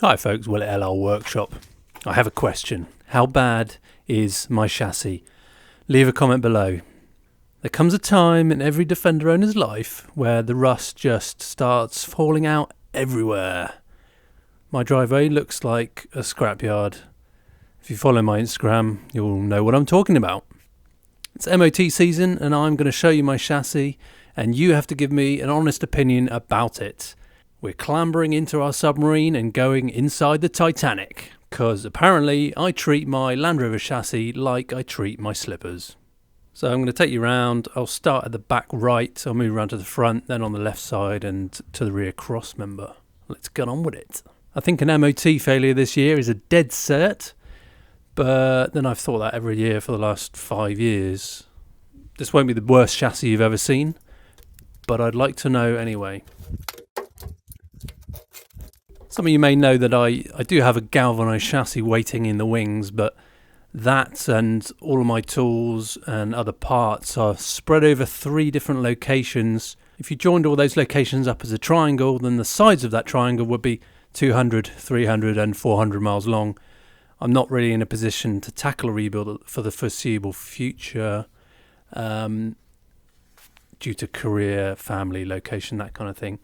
Hi folks, Will at LL Workshop. I have a question. How bad is my chassis? Leave a comment below. There comes a time in every Defender owner's life where the rust just starts falling out everywhere. My driveway looks like a scrapyard. If you follow my Instagram, you'll know what I'm talking about. It's MOT season and I'm going to show you my chassis and you have to give me an honest opinion about it. We're clambering into our submarine and going inside the Titanic, because apparently I treat my Land Rover chassis like I treat my slippers. So I'm going to take you around. I'll start at the back right, I'll move around to the front, then on the left side and to the rear cross member. Let's get on with it. I think an MOT failure this year is a dead cert, but then I've thought that every year for the last 5 years. This won't be the worst chassis you've ever seen, but I'd like to know anyway. Some of you may know that I do have a galvanised chassis waiting in the wings, but that and all of my tools and other parts are spread over 3 different locations. If you joined all those locations up as a triangle, then the sides of that triangle would be 200, 300 and 400 miles long. I'm not really in a position to tackle a rebuild for the foreseeable future due to career, family, location, that kind of thing.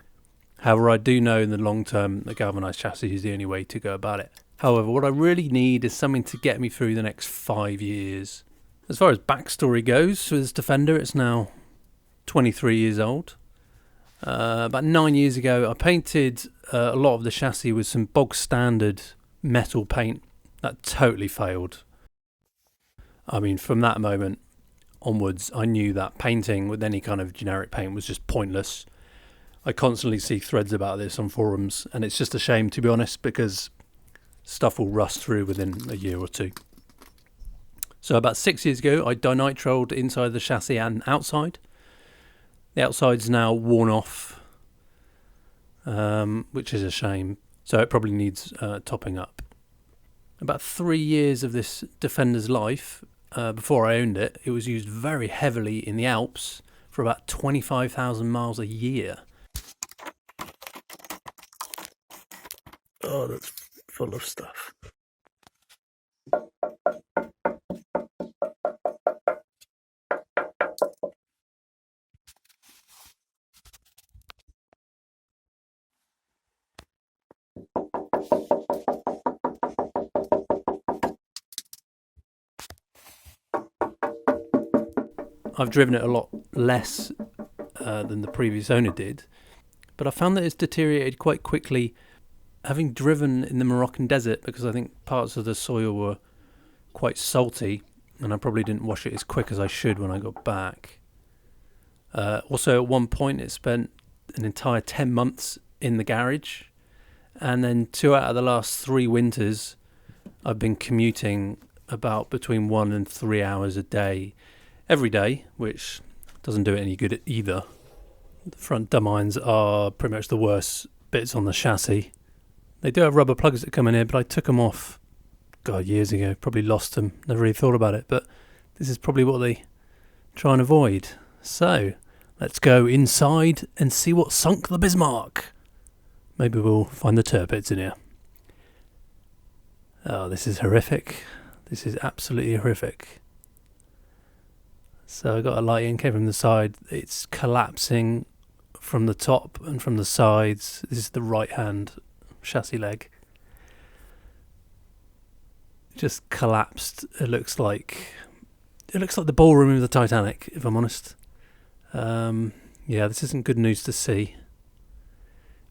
However, I do know in the long term the galvanised chassis is the only way to go about it. However, what I really need is something to get me through the next 5 years. As far as backstory goes, with this Defender, it's now 23 years old. About 9 years ago, I painted a lot of the chassis with some bog standard metal paint. That totally failed. I mean, from that moment onwards, I knew that painting with any kind of generic paint was just pointless. I constantly see threads about this on forums, and it's just a shame, to be honest, because stuff will rust through within a year or two. So about 6 years ago, I dinitroed inside the chassis and outside. The outside's now worn off, which is a shame, so it probably needs topping up. About 3 years of this Defender's life, before I owned it, it was used very heavily in the Alps for about 25,000 miles a year. Oh, that's full of stuff. I've driven it a lot less than the previous owner did, but I found that it's deteriorated quite quickly. Having driven in the Moroccan desert, because I think parts of the soil were quite salty and I probably didn't wash it as quick as I should when I got back. Also at one point it spent an entire 10 months in the garage, and then 2 out of the last 3 winters I've been commuting about between 1 and 3 hours a day every day, which doesn't do it any good either. The front dumb-irons are pretty much the worst bits on the chassis. They do have rubber plugs that come in here, but I took them off, years ago. Probably lost them, never really thought about it, but this is probably what they try and avoid. So, let's go inside and see what sunk the Bismarck. Maybe we'll find the turpits in here. Oh, this is horrific. This is absolutely horrific. So I got a light in, came from the side. It's collapsing from the top and from the sides. This is the right hand chassis leg. Just collapsed. It looks like the ballroom of the Titanic, if I'm honest. Yeah, this isn't good news to see.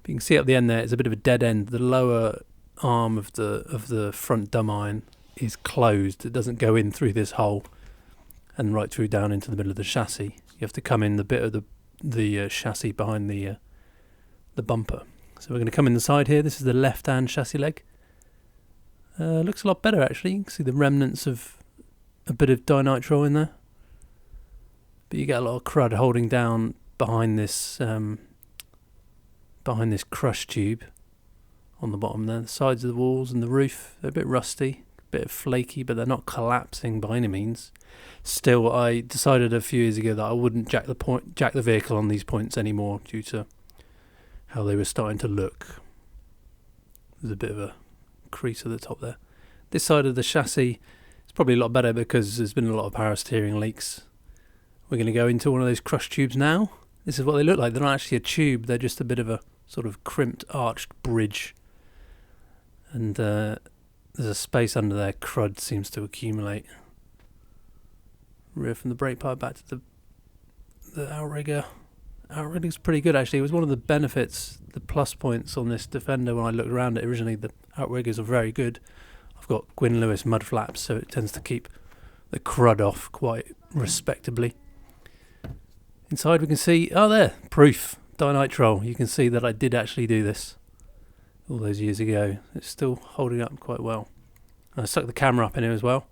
But you can see up the end there, it's a bit of a dead end. The lower arm of the front dumb iron is closed. It doesn't go in through this hole and right through down into the middle of the chassis. You have to come in the bit of the chassis behind the bumper. So we're going to come in the side here. This is the left-hand chassis leg. Looks a lot better actually. You can see the remnants of a bit of dinitro in there. But you get a lot of crud holding down behind this crush tube on the bottom there. The sides of the walls and the roof, they're a bit rusty, a bit flaky, but they're not collapsing by any means. Still, I decided a few years ago that I wouldn't jack the vehicle on these points anymore due to how they were starting to look. There's a bit of a crease at the top there. This side of the chassis is probably a lot better because there's been a lot of power steering leaks. We're going to go into one of those crush tubes now. This is what they look like. They're not actually a tube, they're just a bit of a sort of crimped, arched bridge. And there's a space under there. Crud seems to accumulate. Rear from the brake pipe back to the outrigger. Outrigger's pretty good actually. It was one of the benefits, the plus points on this Defender when I looked around it originally. The outriggers are very good. I've got Gwyn Lewis mud flaps, so it tends to keep the crud off quite respectably. Inside we can see, oh there, proof, dinitrile. You can see that I did actually do this all those years ago. It's still holding up quite well. I stuck the camera up in here as well.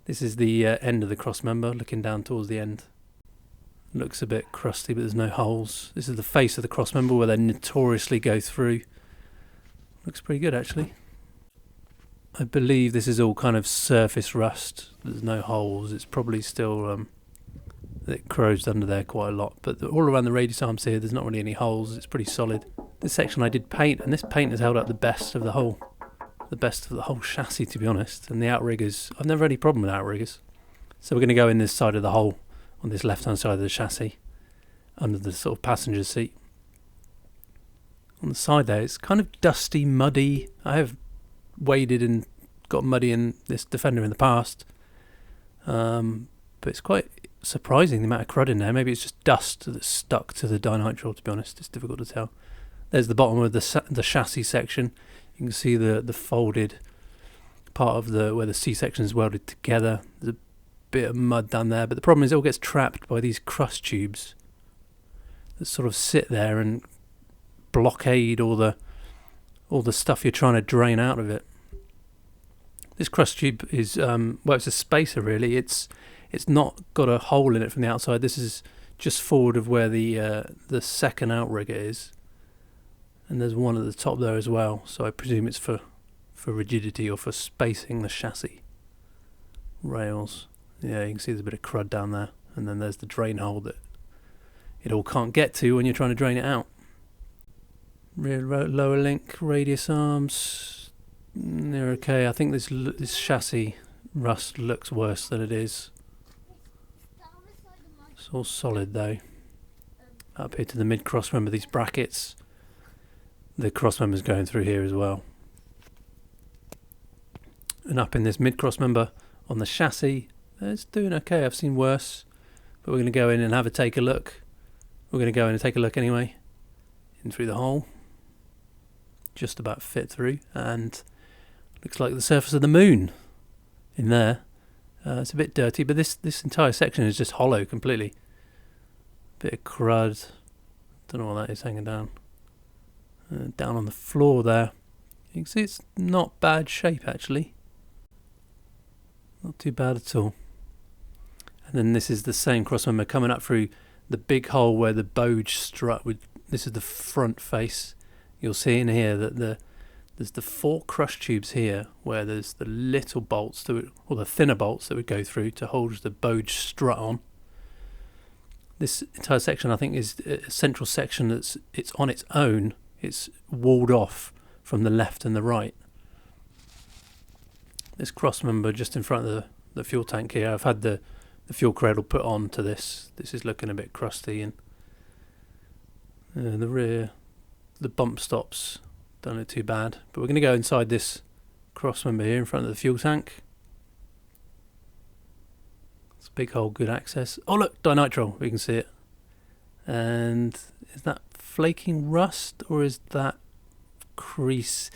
This is the end of the cross member, looking down towards the end. Looks a bit crusty, but there's no holes. This is the face of the cross member where they notoriously go through. Looks pretty good actually. I believe this is all kind of surface rust. There's no holes. It's probably still it corrodes under there quite a lot. But all around the radius arms here, there's not really any holes. It's pretty solid. This section I did paint, and this paint has held up the best of the whole chassis, to be honest. And the outriggers, I've never had any problem with outriggers. So we're going to go in this side of the hole, on this left-hand side of the chassis, under the sort of passenger seat. On the side there, it's kind of dusty, muddy. I have waded and got muddy in this Defender in the past, but it's quite surprising the amount of crud in there. Maybe it's just dust that's stuck to the dinitrile, to be honest. It's difficult to tell. There's the bottom of the chassis section. You can see the folded part of where the C-section is welded together. There's a bit of mud down there, but the problem is it all gets trapped by these crush tubes that sort of sit there and blockade all the stuff you're trying to drain out of it. This crush tube is it's a spacer really. It's not got a hole in it from the outside. This is just forward of where the second outrigger is, and there's one at the top there as well. So I presume it's for rigidity or for spacing the chassis rails. Yeah, you can see there's a bit of crud down there, and then there's the drain hole that it all can't get to when you're trying to drain it out. Rear lower link, radius arms, they're okay. I think this chassis rust looks worse than it is. It's all solid though. Up here to the mid cross member, these brackets, the cross member's going through here as well. And up in this mid cross member on the chassis, it's doing okay. I've seen worse, but we're going to go in and have a take a look. We're going to go in and take a look anyway. In through the hole. Just about fit through, and looks like the surface of the moon in there. It's a bit dirty, but this entire section is just hollow completely. Bit of crud. Don't know what that is hanging down. Down on the floor there. You can see it's not bad shape actually. Not too bad at all. And then this is the same crossmember coming up through the big hole where the bowed strut would. This is the front face. You'll see in here that there's the 4 crush tubes here where there's the little bolts or the thinner bolts that would go through to hold the bowed strut on. This entire section I think is a central section it's on its own. It's walled off from the left and the right. This cross member just in front of the fuel tank here, I've had the fuel cradle put on to this. This is looking a bit crusty, and the rear, the bump stops don't look too bad. But we're going to go inside this cross member here in front of the fuel tank. It's a big hole, good access. Oh look, dinitrile, we can see it. And is that flaking rust or is that crease?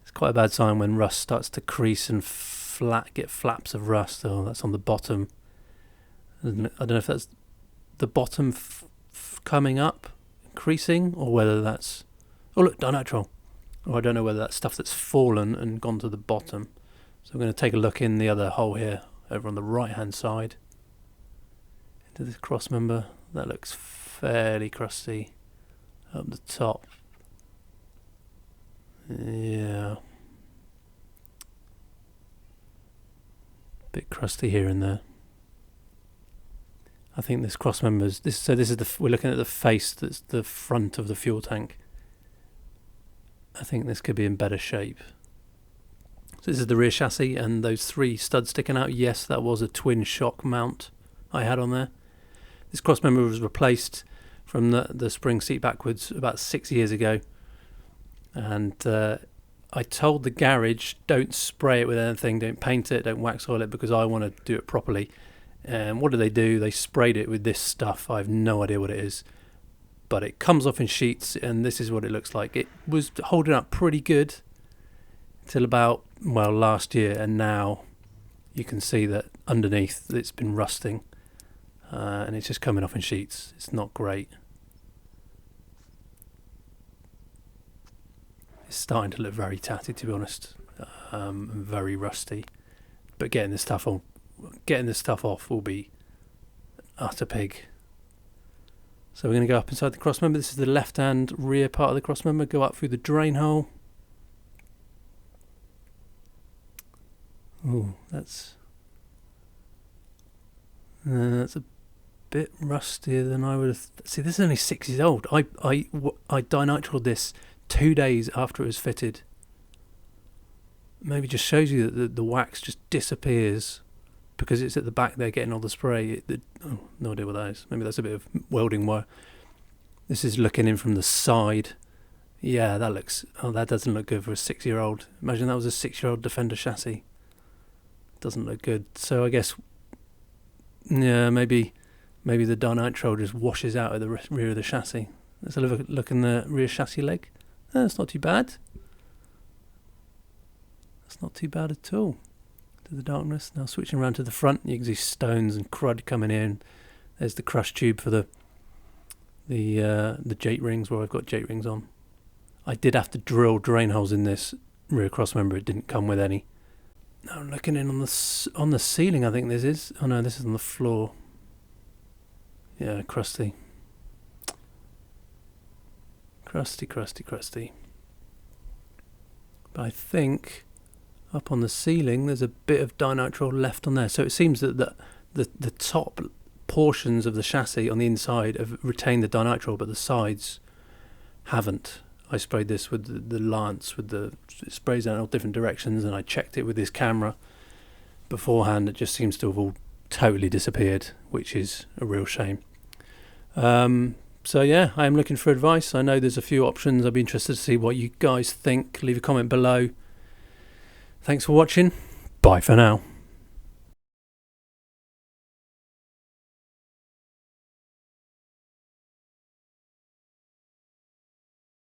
It's quite a bad sign when rust starts to crease and get flaps of rust. Oh, that's on the bottom. I don't know if that's the bottom coming up, creasing, or whether that's... Oh look, dinitrile. Or I don't know whether that's stuff that's fallen and gone to the bottom. So I'm going to take a look in the other hole here, over on the right hand side. Into this cross member. That looks fairly crusty. Up the top. Yeah. Bit crusty here and there. I think this cross member's we're looking at the face that's the front of the fuel tank. I think this could be in better shape. So this is the rear chassis, and those 3 studs sticking out. Yes, that was a twin shock mount I had on there. This crossmember was replaced from the spring seat backwards about 6 years ago, and I told the garage, don't spray it with anything, don't paint it, don't wax oil it, because I want to do it properly. And what do? They sprayed it with this stuff. I have no idea what it is, but it comes off in sheets, and this is what it looks like. It was holding up pretty good till about, well, last year, and now you can see that underneath it's been rusting, and it's just coming off in sheets. It's not great. It's starting to look very tatty, to be honest, and very rusty. But getting this stuff off will be utter pig. So we're going to go up inside the crossmember. This is the left-hand rear part of the crossmember. Go up through the drain hole. Oh, that's a bit rustier than I would have. See, this is only 6 years old. I dinitroled this 2 days after it was fitted. Maybe just shows you that the wax just disappears because it's at the back there getting all the spray. No idea what that is. Maybe that's a bit of welding wire. This is looking in from the side. Yeah, that doesn't look good for a 6-year-old. Imagine that was a 6-year-old Defender chassis. Doesn't look good. So I guess, yeah, maybe the dinitrile just washes out at the rear of the chassis. Let's have a look in the rear chassis leg. That's not too bad. That's not too bad at all. To the darkness. Now switching around to the front, you can see stones and crud coming in. There's the crush tube for the jate rings, where I've got jate rings on. I did have to drill drain holes in this rear crossmember. It didn't come with any. Now I'm looking in on the ceiling. I think this is. Oh no, this is on the floor. Yeah, crusty. Crusty. But I think up on the ceiling there's a bit of dinitrile left on there. So it seems that the top portions of the chassis on the inside have retained the dinitrile, but the sides haven't. I sprayed this with the lance, it sprays out in all different directions, and I checked it with this camera beforehand. It just seems to have all totally disappeared, which is a real shame. So yeah, I am looking for advice. I know there's a few options. I'd be interested to see what you guys think. Leave a comment below. Thanks for watching. Bye for now.